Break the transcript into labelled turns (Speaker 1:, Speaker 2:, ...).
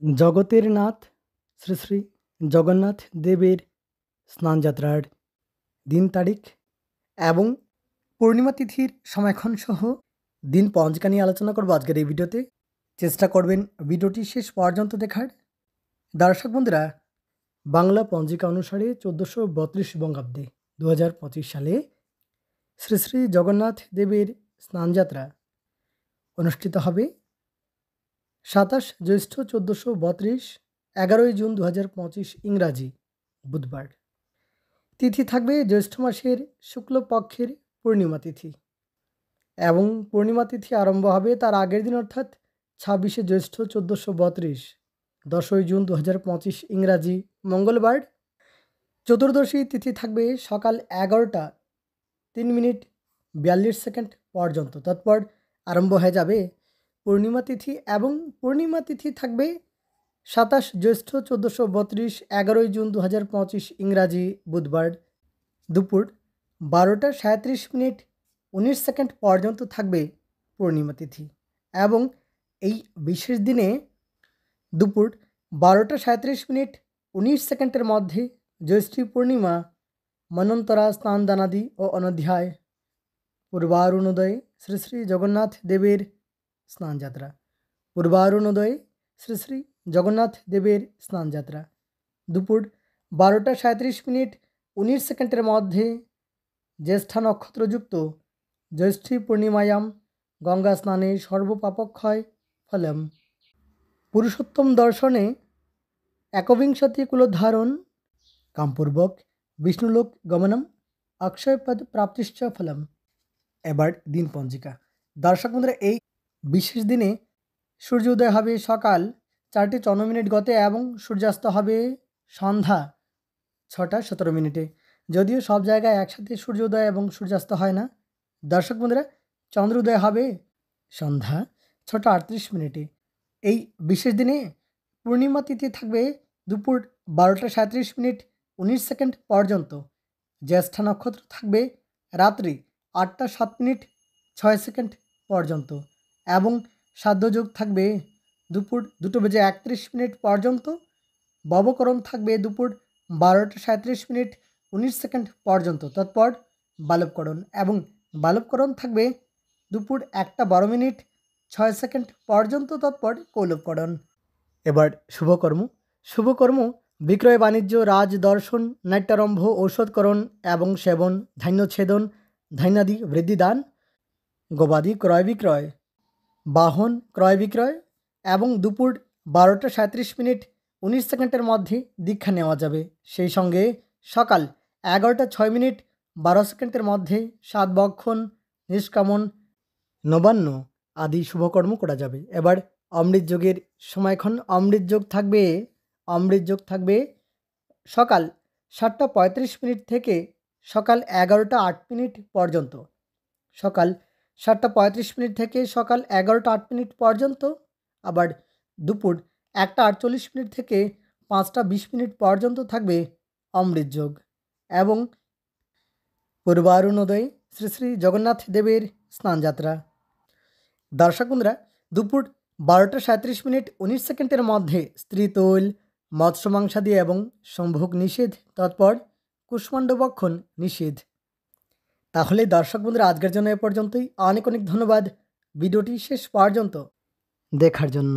Speaker 1: জগতের নাথ শ্রী শ্রী জগন্নাথ দেবের স্নানযাত্রার দিন তারিখ এবং পূর্ণিমা তিথির সময়ক্ষণ সহ দিন পঞ্জিকা নিয়ে আলোচনা করব আজকের এই ভিডিওতে। চেষ্টা করবেন ভিডিওটি শেষ পর্যন্ত দেখার। দর্শক বন্ধুরা, বাংলা পঞ্জিকা অনুসারে 1432 বঙ্গাব্দে 2025 সালে শ্রী শ্রী জগন্নাথ দেবের স্নানযাত্রা অনুষ্ঠিত হবে 27 জ্যৈষ্ঠ 1432, 11 জুন 2025 ইংরাজি বুধবার। তিথি থাকবে জ্যৈষ্ঠ মাসের শুক্লপক্ষের পূর্ণিমা তিথি এবং পূর্ণিমা তিথি আরম্ভ হবে তার আগের দিন অর্থাৎ 26 জ্যৈষ্ঠ 1432, 10 জুন 2025 ইংরাজি মঙ্গলবার। চতুর্দশী তিথি থাকবে সকাল 11টা 3:42 পর্যন্ত। তৎপর আরম্ভ হয়ে যাবে পূর্ণিমা তিথি এবং পূর্ণিমা তিথি থাকবে 27 জ্যৈষ্ঠ 1432, 11 জুন 2025 ইংরাজি বুধবার দুপুর 12টা 37:19 পর্যন্ত থাকবে পূর্ণিমা তিথি এবং এই বিশেষ দিনে দুপুর 12টা 37:19 মধ্যে জ্যৈষ্ঠী পূর্ণিমা, মন্বন্তরা, স্নান-দানাদি ও অনধ্যায় পূর্বারুণোদয়ে শ্রী শ্রী জগন্নাথ দেবের স্নানযাত্রা। পূর্বারুণোদয়ে শ্রী শ্রী জগন্নাথ দেবের স্নানযাত্রা দুপুর 12টা 37:19 মধ্যে জ্যেষ্ঠা নক্ষত্রযুক্ত জ্যৈষ্ঠী পূর্ণিমায়াম গঙ্গা স্নানে সর্বপাপক্ষয় ফলম। পুরুষোত্তম দর্শনে একবিংশতি কুলোদ্ধারণ কামপূর্বক বিষ্ণুলোক গমনম অক্ষয়পদ প্রাপ্তিশ্চ ফলম। এবার দিন পঞ্জিকা। দর্শক বন্ধুরা, এই বিশেষ দিনে সূর্যোদয় হবে সকাল 4:54 গতে এবং সূর্যাস্ত হবে সন্ধ্যা 6:17। যদিও সব জায়গায় একসাথে সূর্যোদয় এবং সূর্যাস্ত হয় না। দর্শক বন্ধুরা, চন্দ্রোদয় হবে সন্ধ্যা 6:38। এই বিশেষ দিনে পূর্ণিমা তিথি থাকবে দুপুর 12টা 37:19 পর্যন্ত। জ্যেষ্ঠা নক্ষত্র থাকবে রাত্রি 8টা 7:06 পর্যন্ত এবং সাধ্যযোগ থাকবে দুপুর 2:31 পর্যন্ত। ববকরণ থাকবে দুপুর 12টা 37:19 পর্যন্ত। তৎপর বালবকরণ এবং বালবকরণ থাকবে দুপুর 1টা 12:06 পর্যন্ত। তৎপর কৌলবকরণ। এবার শুভকর্ম বিক্রয় বাণিজ্য, রাজ দর্শন, নাট্যারম্ভ, ঔষধকরণ এবং সেবন, ধান্যচ্ছেদন, ধান্যাদি বৃদ্ধিদান, গবাদি ক্রয় বিক্রয়, বাহন ক্রয় বিক্রয় এবং দুপুর 12টা 37:19 মধ্যে দীক্ষা নেওয়া যাবে। সেই সঙ্গে সকাল 11টা 6:12 মধ্যে সাতবক্ষণ, নিষ্কামন, নবান্ন আদি শুভকর্ম করা যাবে। এবার অমৃত যোগের সময়ক্ষণ। অমৃত যোগ থাকবে সকাল 7টা 35 থেকে সকাল 11টা 8 পর্যন্ত। সকাল 7টা 35 থেকে সকাল 11টা 8 পর্যন্ত। আবার দুপুর 1টা 48 থেকে 5টা 20 পর্যন্ত থাকবে অমৃত যোগ এবং পূর্বারুণোদয়ে শ্রী শ্রী জগন্নাথ দেবের স্নানযাত্রা। দর্শক বন্ধুরা, দুপুর 12টা 37:19 মধ্যে স্ত্রী তৈল, মৎস্য মাংসাদি এবং সম্ভোগ নিষেধ। তৎপর কুষ্মাণ্ড বক্ষণ নিষেধ। তাহলে দর্শক বন্ধুরা, আজকের জন্য এ পর্যন্তই। অনেক ধন্যবাদ ভিডিওটি শেষ পর্যন্ত দেখার জন্য।